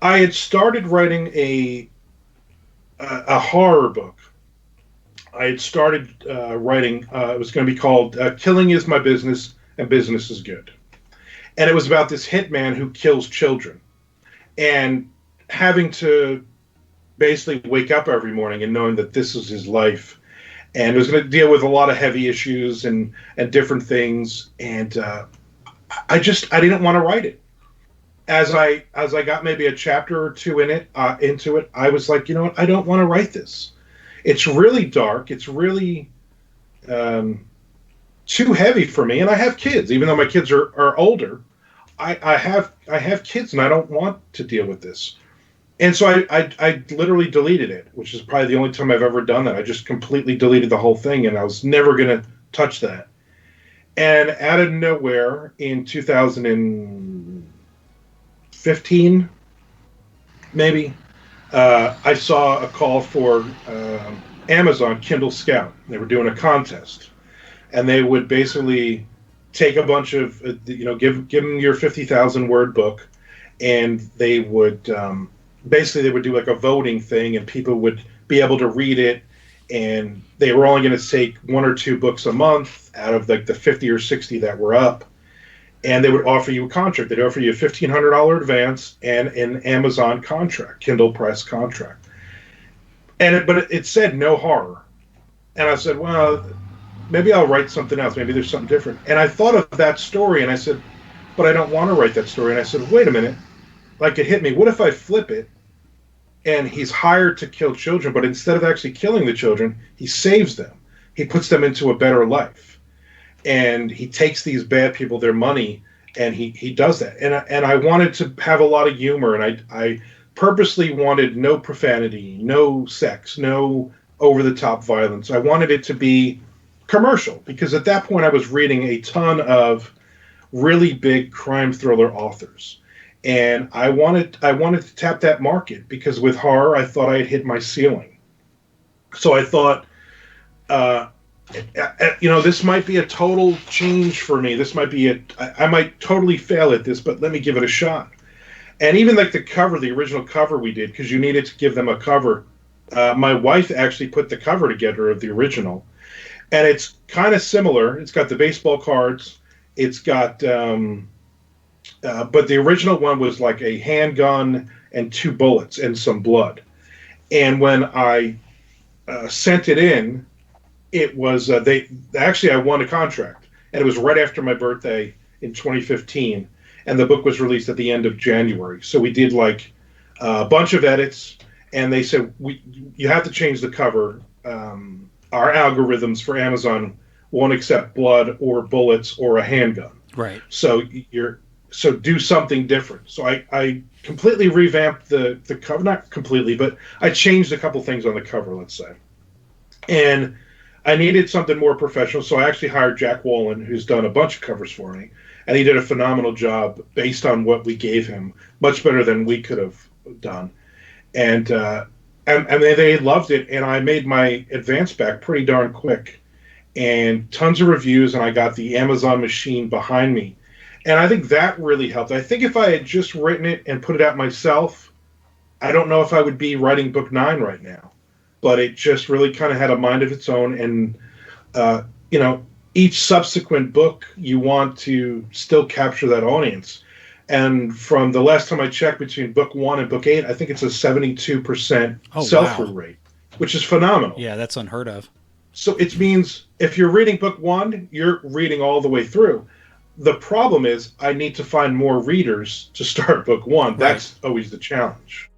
I had started writing a horror book. I had started writing. It was going to be called "Killing Is My Business and Business Is Good," and it was about this hitman who kills children and having to basically wake up every morning and knowing that this is his life. And it was going to deal with a lot of heavy issues and different things. And I didn't want to write it. As I got maybe a chapter or two into it, I was like, you know what, I don't want to write this. It's really dark. It's really um, too heavy for me. And I have kids, even though my kids are older. I have kids, and I don't want to deal with this. And so I literally deleted it, which is probably the only time I've ever done that. I just completely deleted the whole thing, and I was never going to touch that. And out of nowhere, in 2015, maybe, I saw a call for Amazon Kindle Scout. They were doing a contest, and they would basically take a bunch of, give them your 50,000 word book, and they would basically they would do like a voting thing, and people would be able to read it, and they were only going to take one or two books a month out of like the 50 or 60 that were up, and they would offer you a contract. They'd offer you a $1,500 advance and an Amazon contract, Kindle Press contract, but it said no horror, and I said, well, maybe I'll write something else. Maybe there's something different. And I thought of that story, and I said, but I don't want to write that story. And I said, wait a minute. Like, it hit me. What if I flip it, and he's hired to kill children, but instead of actually killing the children, he saves them. He puts them into a better life. And he takes these bad people their money, and he does that. And I wanted to have a lot of humor, and I purposely wanted no profanity, no sex, no over-the-top violence. I wanted it to be commercial, because at that point I was reading a ton of really big crime thriller authors, and I wanted to tap that market, because with horror I thought I had hit my ceiling. So I thought, this might be a total change for me. This might be I might totally fail at this, but let me give it a shot. And even like the original cover we did, because you needed to give them a cover. My wife actually put the cover together of the original. And it's kind of similar. It's got the baseball cards. It's got, but the original one was like a handgun and two bullets and some blood. And when I sent it in, it was I won a contract, and it was right after my birthday in 2015, and the book was released at the end of January. So we did like a bunch of edits, and they said you have to change the cover. Our algorithms for Amazon won't accept blood or bullets or a handgun. Right. So do something different. So I completely revamped the cover, not completely, but I changed a couple things on the cover, let's say. And I needed something more professional, so I actually hired Jack Wallen, who's done a bunch of covers for me, and he did a phenomenal job based on what we gave him, much better than we could have done. And they loved it, and I made my advance back pretty darn quick, and tons of reviews, and I got the Amazon machine behind me, and I think that really helped. I think if I had just written it and put it out myself, I don't know if I would be writing book 9 right now, but it just really kind of had a mind of its own, and each subsequent book you want to still capture that audience. And from the last time I checked, between book 1 and book 8, I think it's a 72% sell-through rate, which is phenomenal. Yeah, that's unheard of. So it means if you're reading book 1, you're reading all the way through. The problem is I need to find more readers to start book 1. Right. That's always the challenge.